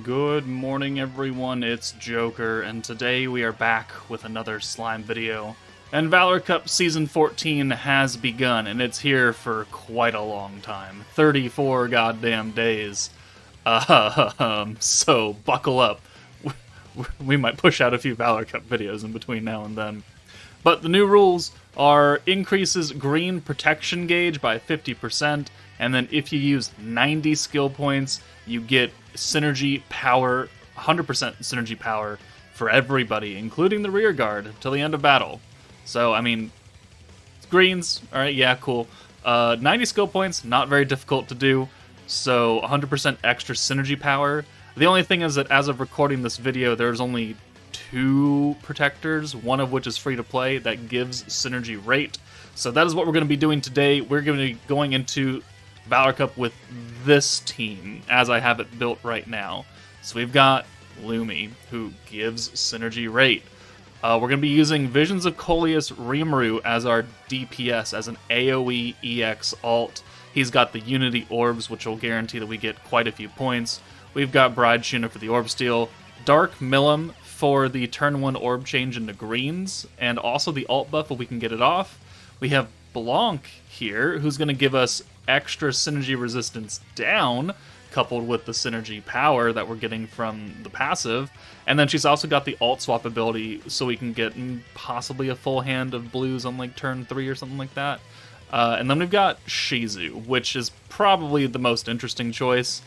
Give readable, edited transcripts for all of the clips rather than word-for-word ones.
Good morning, everyone. It's Joker, and today we are back with another slime video. And Valor Cup Season 14 has begun, and it's here for quite a long time. 34 goddamn days. So buckle up. We might push out a few Valor Cup videos in between now and then. But the new rules are increases green protection gauge by 50%, and then if you use 90 skill points, you get synergy power, 100% synergy power for everybody, including the rear guard, till the end of battle. So, I mean, greens, alright, yeah, cool. 90 skill points, not very difficult to do, so 100% extra synergy power. The only thing is that as of recording this video, there's only 2 protectors, one of which is free to play, that gives synergy rate. So that is what we're going to be doing today. We're going to be going into Valor Cup with this team, as I have it built right now. So we've got Lumi, who gives synergy rate. We're going to be using Visions of Coleus Rimuru as our DPS, as an AOE EX alt. He's got the Unity Orbs, which will guarantee that we get quite a few points. We've got Bride Shuna for the Orb Steal, Dark Millum for the turn 1 orb change into greens, and also the alt buff if we can get it off. We have Blanc here, who's going to give us extra synergy resistance down, coupled with the synergy power that we're getting from the passive. And then she's also got the alt swap ability, so we can get possibly a full hand of blues on like turn 3 or something like that. And then we've got Shizu, which is probably the most interesting choice.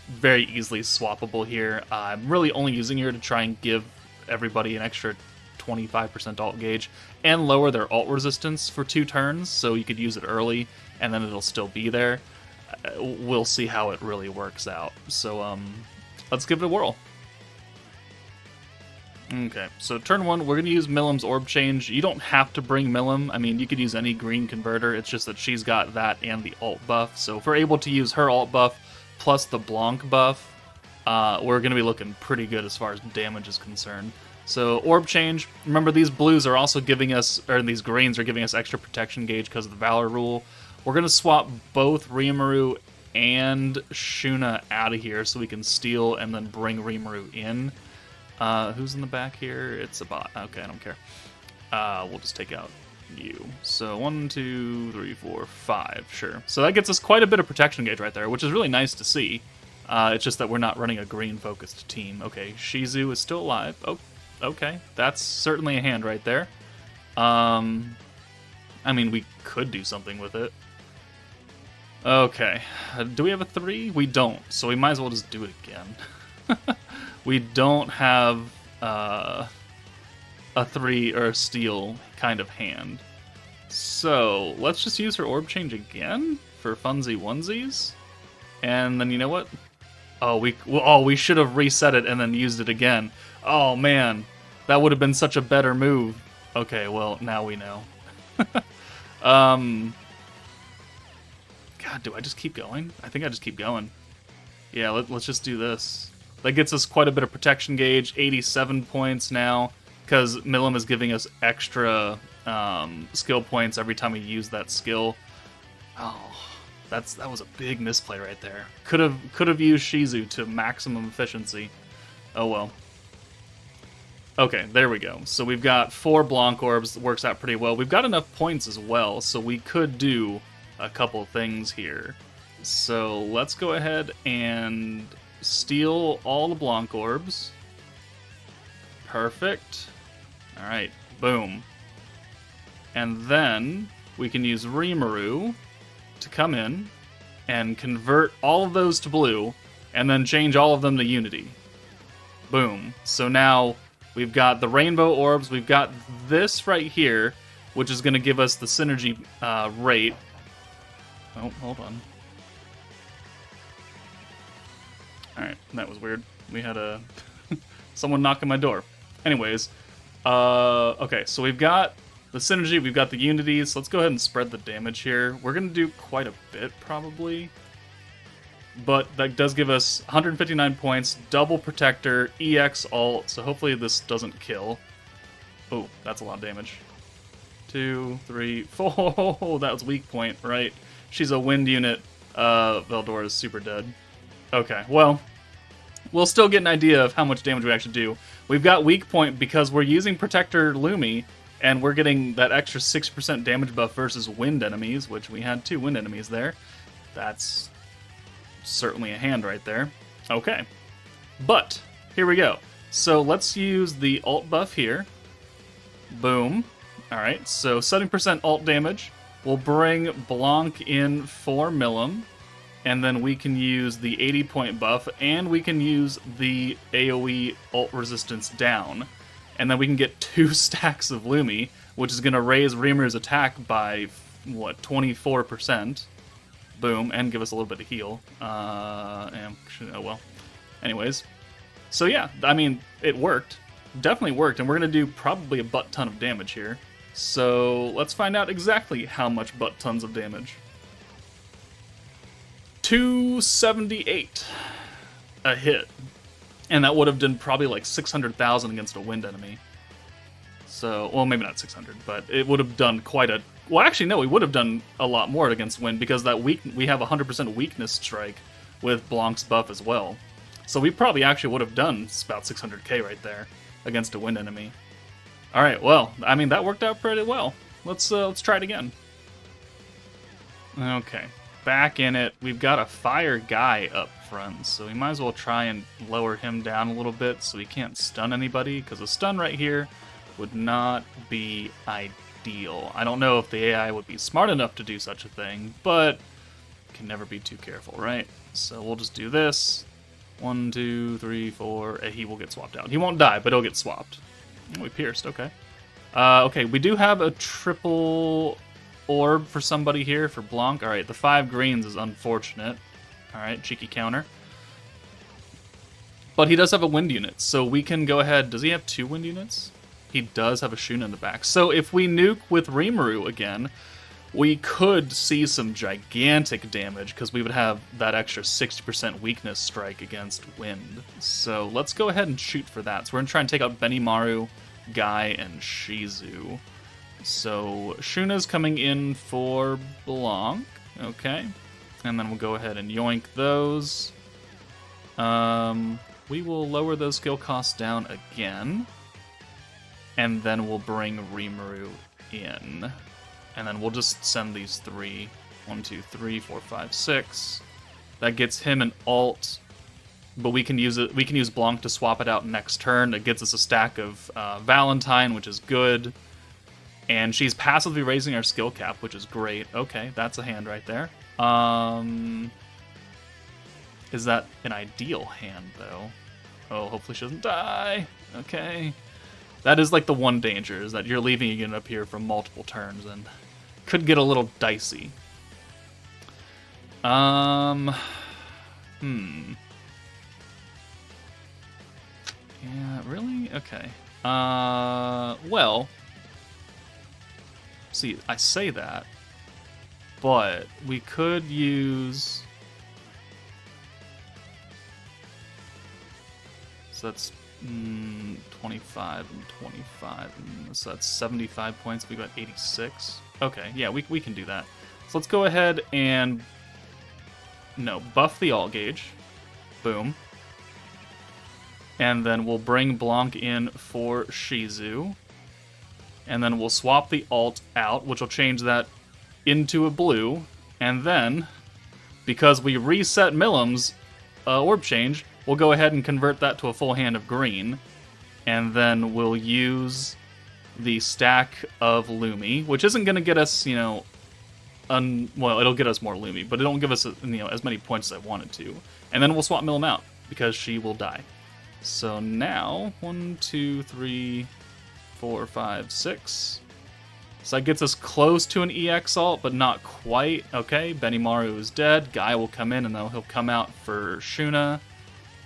Very easily swappable here. I'm really only using her to try and give everybody an extra 25% alt gauge and lower their alt resistance for 2 turns, so you could use it early and then it'll still be there. We'll see how it really works out. So let's give it a whirl. Okay, so turn 1, we're going to use Millum's orb change. You don't have to bring Millum. I mean, you could use any green converter. It's just that she's got that and the alt buff. So if we're able to use her alt buff plus the Blanc buff, we're going to be looking pretty good as far as damage is concerned. So orb change. Remember, these blues are also giving us, or these greens are giving us extra protection gauge because of the Valor rule. We're going to swap both Rimuru and Shuna out of here so we can steal and then bring Rimuru in. Who's in the back here? It's a bot. Okay, I don't care. We'll just take out you. So 1, 2, 3, 4, 5. Sure. So that gets us quite a bit of protection gauge right there, which is really nice to see. It's just that we're not running a green-focused team. Okay, Shizu is still alive. Oh, okay. That's certainly a hand right there. We could do something with it. Okay. Do we have a 3? We don't, so we might as well just do it again. We don't have a 3 or a steal kind of hand. So let's just use her orb change again for funsy onesies. And then you know what? We should have reset it and then used it again. Oh man, that would have been such a better move. Okay, well now we know. God, do I just keep going? I think I just keep going. Yeah, let's just do this. That gets us quite a bit of protection gauge, 87 points now, because Millum is giving us extra skill points every time we use that skill. Oh, that was a big misplay right there. Could have used Shizu to maximum efficiency. Oh well. Okay, there we go. So we've got 4 Blanc orbs. That works out pretty well. We've got enough points as well, so we could do a couple things here. So let's go ahead and steal all the Blanc orbs. Perfect. Alright, boom. And then we can use Rimuru to come in and convert all of those to blue, and then change all of them to Unity. Boom. So now we've got the rainbow orbs, we've got this right here, which is going to give us the synergy rate. Oh, hold on. Alright, that was weird. We had someone knock on my door. Anyways, okay, so we've got the synergy, we've got the unities. Let's go ahead and spread the damage here. We're going to do quite a bit, probably. But that does give us 159 points, double protector, EX alt, so hopefully this doesn't kill. Oh, that's a lot of damage. 2, 3, 4. That was weak point, right? She's a wind unit. Veldora is super dead. Okay, well, we'll still get an idea of how much damage we actually do. We've got weak point because we're using Protector Lumi, and we're getting that extra 6% damage buff versus wind enemies, which we had 2 wind enemies there. That's certainly a hand right there. Okay. But, here we go. So let's use the alt buff here. Boom. Alright, so 70% alt damage. We'll bring Blanc in for Milim. And then we can use the 80-point buff, and we can use the AOE ult resistance down. And then we can get 2 stacks of Lumi, which is going to raise Rimuru's attack by, what, 24%. Boom, and give us a little bit of heal. Oh well. Anyways. So yeah, I mean, it worked. Definitely worked, and we're going to do probably a butt ton of damage here. So let's find out exactly how much butt tons of damage. 278 a hit, and that would have done probably like 600,000 against a wind enemy. So, well, maybe not 600, but it would have done quite a. Well, actually, no, we would have done a lot more against wind because that we have 100% weakness strike with Blanc's buff as well. So we probably actually would have done about 600k right there against a wind enemy. All right, well, I mean that worked out pretty well. Let's try it again. Okay. Back in it, we've got a fire guy up front, so we might as well try and lower him down a little bit so he can't stun anybody, because a stun right here would not be ideal. I don't know if the AI would be smart enough to do such a thing, but can never be too careful, right? So we'll just do this. 1, 2, 3, 4. He will get swapped out. He won't die, but he'll get swapped. Oh, we pierced, okay. Okay, we do have a triple orb for somebody here, for Blanc. Alright, the 5 greens is unfortunate. Alright, cheeky counter. But he does have a wind unit, so we can go ahead. Does he have 2 wind units? He does have a Shuna in the back. So if we nuke with Rimuru again, we could see some gigantic damage, because we would have that extra 60% weakness strike against wind. So let's go ahead and shoot for that. So we're going to try and take out Benimaru, Guy, and Shizu. So Shuna's coming in for Blanc, okay, and then we'll go ahead and yoink those. We will lower those skill costs down again, and then we'll bring Rimuru in, and then we'll just send these 3. 1, 2, 3, 4, 5, 6. That gets him an alt, but we can use it. We can use Blanc to swap it out next turn. It gets us a stack of Valentine, which is good. And she's passively raising our skill cap, which is great. Okay, that's a hand right there. Is that an ideal hand, though? Oh, hopefully she doesn't die. Okay. That is like the one danger, is that you're leaving a unit up here for multiple turns, and could get a little dicey. Yeah, really? Okay. Well... See, I say that, but we could use... So that's 25 and 25, and so that's 75 points. We got 86. Okay, yeah, we can do that. So let's go ahead and... No, buff the alt gauge. Boom. And then we'll bring Blanc in for Shizu. And then we'll swap the alt out, which will change that into a blue. And then, because we reset Milim's orb change, we'll go ahead and convert that to a full hand of green. And then we'll use the stack of Lumi, which isn't going to get us, you know, well, it'll get us more Lumi, but it don't give us, you know, as many points as I wanted to. And then we'll swap Milim out, because she will die. So now, 1, 2, 3... 4, 5, 6. So that gets us close to an EX alt, but not quite. Okay, Benimaru is dead. Guy will come in, and then he'll come out for Shuna.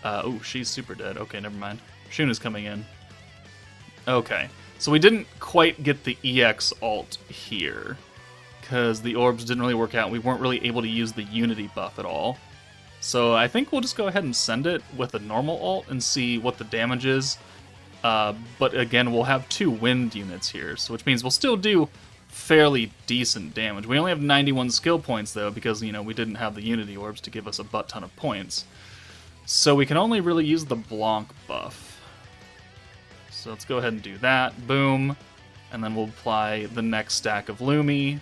Oh, she's super dead. Okay, never mind. Shuna's coming in. Okay, so we didn't quite get the EX alt here, because the orbs didn't really work out. We weren't really able to use the Unity buff at all. So I think we'll just go ahead and send it with a normal alt and see what the damage is. But again, we'll have 2 wind units here, so which means we'll still do fairly decent damage. We only have 91 skill points, though, because, you know, we didn't have the Unity Orbs to give us a butt ton of points. So we can only really use the Blanc buff. So let's go ahead and do that. Boom. And then we'll apply the next stack of Lumi.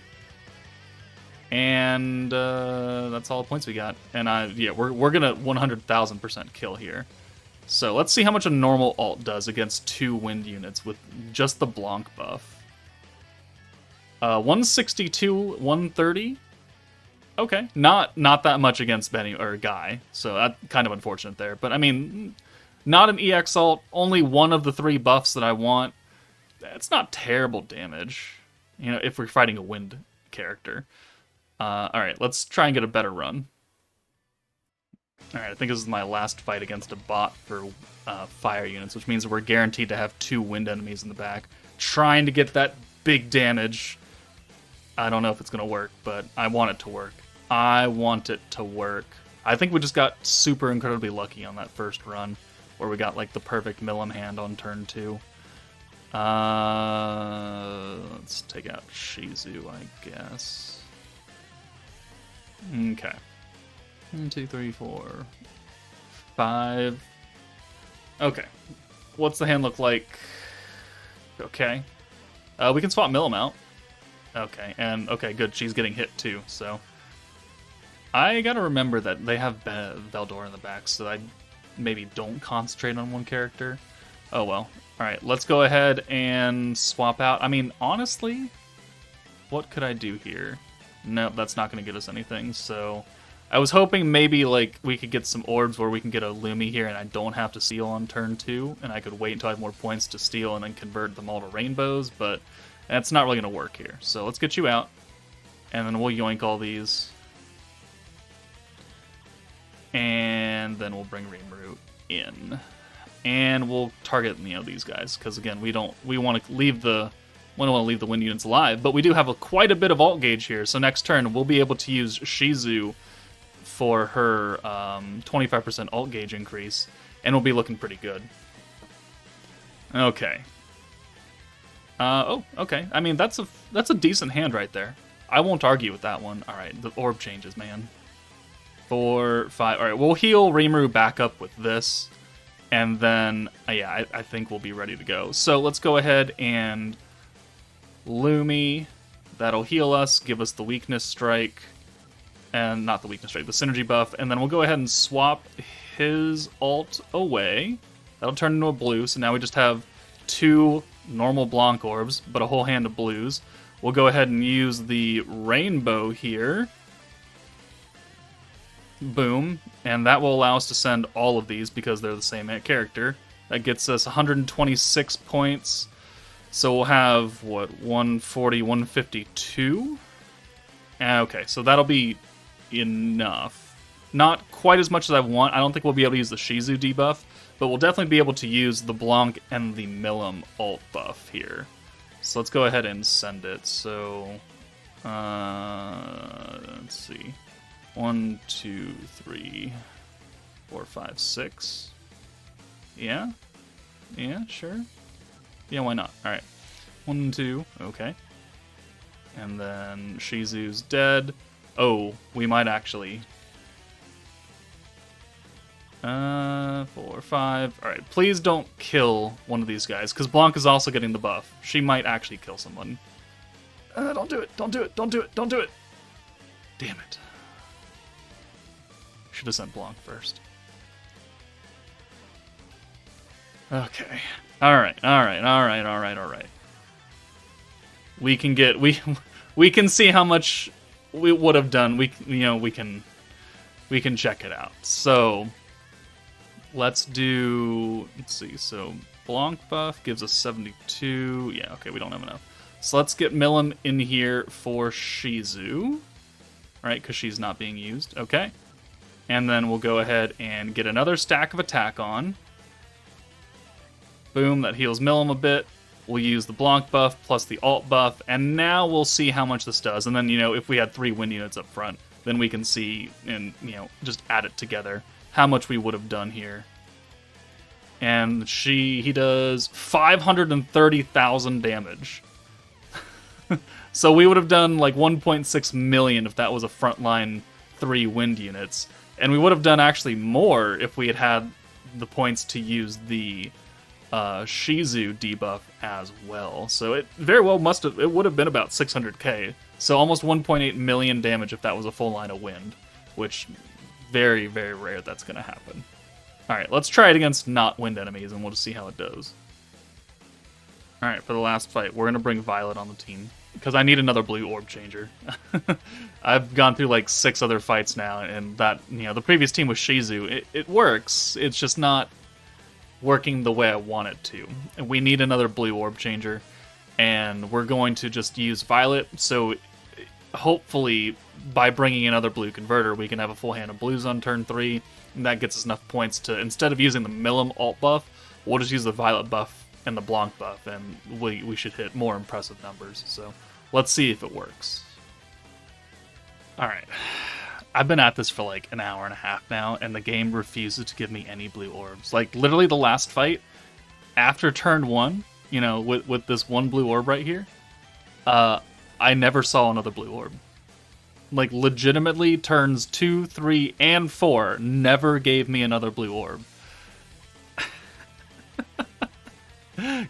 And that's all the points we got. And yeah, we're gonna 100,000% kill here. So let's see how much a normal ult does against 2 wind units with just the Blanc buff. 162, 130. Okay, not that much against Benny or Guy, so that's kind of unfortunate there. But I mean, not an EX ult, only one of the 3 buffs that I want. It's not terrible damage, you know, if we're fighting a wind character. All right, let's try and get a better run. All right, I think this is my last fight against a bot for fire units, which means we're guaranteed to have 2 wind enemies in the back, trying to get that big damage. I don't know if it's gonna work, but I want it to work. I want it to work. I think we just got super incredibly lucky on that first run, where we got like the perfect Milim hand on turn 2. Let's take out Shizu, I guess. Okay. 1, 2, 3, 4, 5. Okay. What's the hand look like? Okay. We can swap Milim out. Okay, and okay, good. She's getting hit too, so I gotta remember that they have Veldor in the back, so I maybe don't concentrate on one character. Oh well. Alright, let's go ahead and swap out. I mean, honestly, what could I do here? Nope, that's not gonna get us anything, so I was hoping maybe like we could get some orbs where we can get a Lumi here and I don't have to steal on turn 2, and I could wait until I have more points to steal and then convert them all to rainbows, but that's not really going to work here. So let's get you out, and then we'll yoink all these. And then we'll bring RIMURU in. And we'll target, you know, these guys, because again, we don't want to leave the wind units alive, but we do have quite a bit of alt gauge here, so next turn we'll be able to use Shizu for her 25% alt gauge increase, and we'll be looking pretty good. Okay. Oh, okay. I mean, that's a decent hand right there. I won't argue with that one. All right, the orb changes, man. 4, 5. All right, we'll heal RIMURU back up with this, and then yeah, I think we'll be ready to go. So let's go ahead and Lumi. That'll heal us, give us the weakness strike, and not the weakness strike, the synergy buff, and then we'll go ahead and swap his ult away. That'll turn into a blue, so now we just have 2 normal Blanc orbs, but a whole hand of blues. We'll go ahead and use the rainbow here. Boom. And that will allow us to send all of these because they're the same character. That gets us 126 points. So we'll have, what, 140, 152? Okay, so that'll be enough. Not quite as much as I want. I don't think we'll be able to use the Shizu debuff, but we'll definitely be able to use the Blanc and the Milim ult buff here. So let's go ahead and send it. So, let's see. 1, 2, 3, 4, 5, 6. Yeah? Yeah, sure. Yeah, why not? Alright. 1, 2, okay. And then Shizu's dead. Oh, we might actually... 4, 5. Alright, please don't kill one of these guys, because Blanc is also getting the buff. She might actually kill someone. Don't do it, don't do it, don't do it, don't do it! Damn it. Should have sent Blanc first. Okay. Alright, alright, alright, alright, alright. We can get... We can see how much we would have done. We can check it out. So... let's see, so Blanc buff gives us 72. Yeah, okay, we don't have enough. So let's get Milim in here for Shizu. Right, because she's not being used. Okay. And then we'll go ahead and get another stack of attack on. Boom, that heals Milim a bit. We'll use the Blanc buff plus the alt buff, and now we'll see how much this does. And then, if we had 3 wind units up front, then we can see and, just add it together how much we would have done here. And he does 530,000 damage. So we would have done like 1.6 million if that was a frontline 3 wind units. And we would have done actually more if we had had the points to use the Shizu debuff as well. So it very well it would have been about 600k. So almost 1.8 million damage if that was a full line of wind, which very, very rare that's going to happen. Alright, let's try it against not wind enemies and we'll just see how it does. Alright, for the last fight, we're going to bring Violet on the team. Because I need another blue orb changer. I've gone through like 6 other fights now, and that, the previous team was Shizu. It works, it's just not working the way I want it to. And we need another blue orb changer, and we're going to just use Violet, so hopefully by bringing another blue converter, we can have a full hand of blues on turn 3, and that gets us enough points to, instead of using the Milim alt buff, we'll just use the Violet buff and the Blanc buff, and we should hit more impressive numbers. So let's see if it works. Alright, I've been at this for like an hour and a half now, and the game refuses to give me any blue orbs. Like, literally the last fight, after turn 1, with this one blue orb right here, I never saw another blue orb. Like, legitimately, turns 2, 3, and 4 never gave me another blue orb.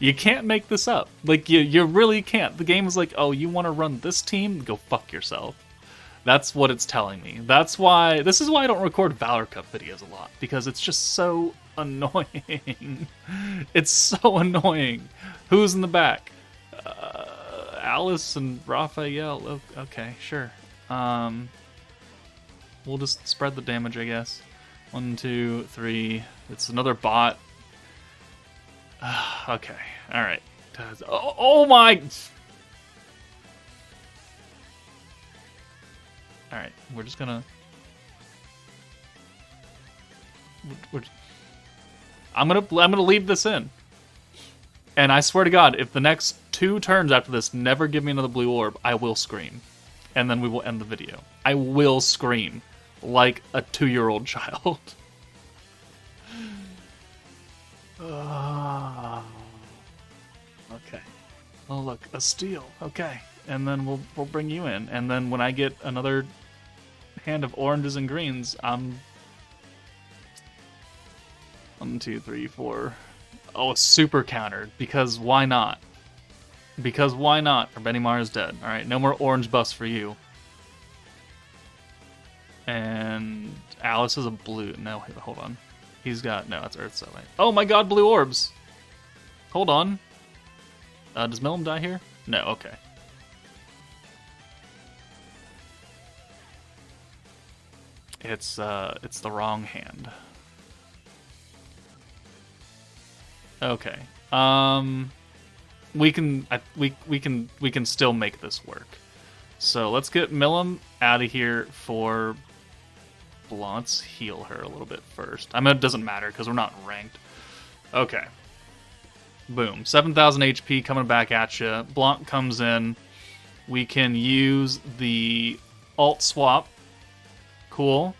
You can't make this up. Like, you really can't. The game is like, oh, you want to run this team? Go fuck yourself. That's what it's telling me. This is why I don't record Valor Cup videos a lot, because it's just so annoying. It's so annoying. Who's in the back? Alice and Raphael. Okay, sure. We'll just spread the damage, I guess. 1, 2, 3. It's another bot. Okay, alright. Oh my! Alright, we're just gonna... I'm gonna leave this in. And I swear to God, if the next 2 turns after this never give me another blue orb, I will scream. And then we will end the video. I will scream like a 2-year-old child. Okay. Oh look, a steal. Okay. And then we'll bring you in. And then when I get another hand of oranges and greens, I'm 1, 2, 3, 4. Oh, super countered. Because why not? Because why not? Or Benimar is dead. Alright, no more orange buffs for you. And Alice is a blue. No, hold on. He's got... No, that's Earth Satellite. Oh my god, blue orbs! Hold on. Does Milim die here? No, okay. It's the wrong hand. Okay. We can still make this work. So let's get Milim out of here for Blanc. Let's heal her a little bit first. I mean, it doesn't matter because we're not ranked. Okay. Boom. 7,000 HP coming back at you. Blanc comes in. We can use the alt swap. Cool.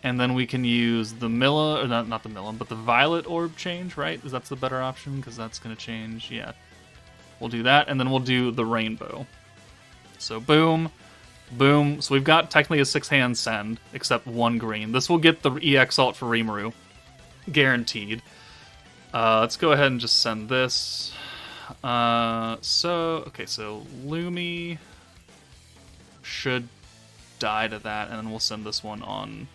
And then we can use the Mila, or not the Milim, but the Violet orb change, right? Is that the better option? Because that's going to change. Yeah. We'll do that, and then we'll do the rainbow. So boom, boom. So we've got technically a 6-hand send, except 1 green. This will get the EX alt for Rimuru. Guaranteed. Let's go ahead and just send this. So Lumi should die to that, and then we'll send this one on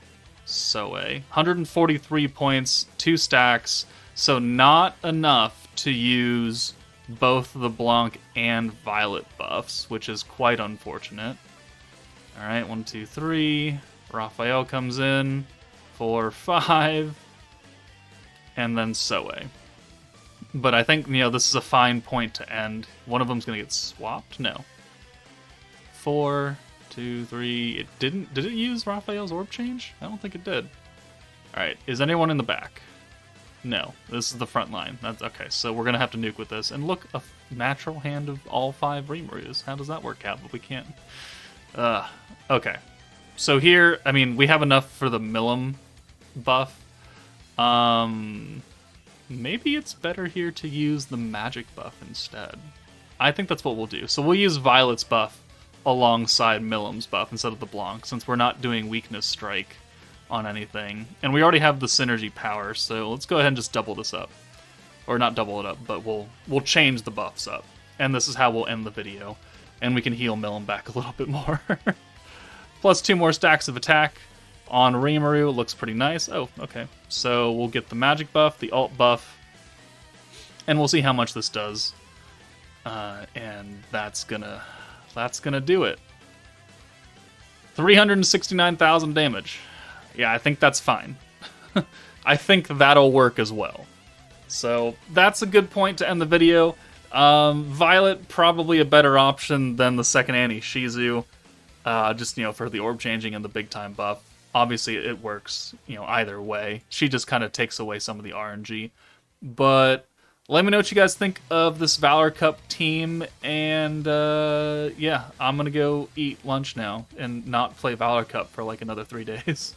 Soe. 143 points, 2 stacks, so not enough to use both the Blanc and Violet buffs, which is quite unfortunate. Alright, 1, 2, 3. Raphael comes in. 4, 5. And then Soe. But I think, this is a fine point to end. One of them's going to get swapped? No. 4, 2, 3. It didn't. Did it use Raphael's orb change? I don't think it did. Alright, is anyone in the back? No. This is the front line. That's okay, so we're going to have to nuke with this. And look, a natural hand of all 5 Rimurus. How does that work out? But we can't. Okay. So here, I mean, we have enough for the Milim buff. Maybe it's better here to use the magic buff instead. I think that's what we'll do. So we'll use Violet's buff alongside Milim's buff instead of the Blanc, since we're not doing weakness strike on anything. And we already have the synergy power, so let's go ahead and just double this up. Or not double it up, but we'll change the buffs up. And this is how we'll end the video. And we can heal Millen back a little bit more. Plus 2 more stacks of attack on Rimuru. Looks pretty nice. Oh, okay. So we'll get the magic buff, the alt buff, and we'll see how much this does. And that's gonna do it. 369,000 damage. Yeah, I think that's fine. I think that'll work as well. So that's a good point to end the video. Violet, probably a better option than the second Annie, Shizu. Just, for the orb changing and the big time buff. Obviously, it works, either way. She just kind of takes away some of the RNG. But let me know what you guys think of this Valor Cup team. And, yeah, I'm going to go eat lunch now and not play Valor Cup for like another 3 days.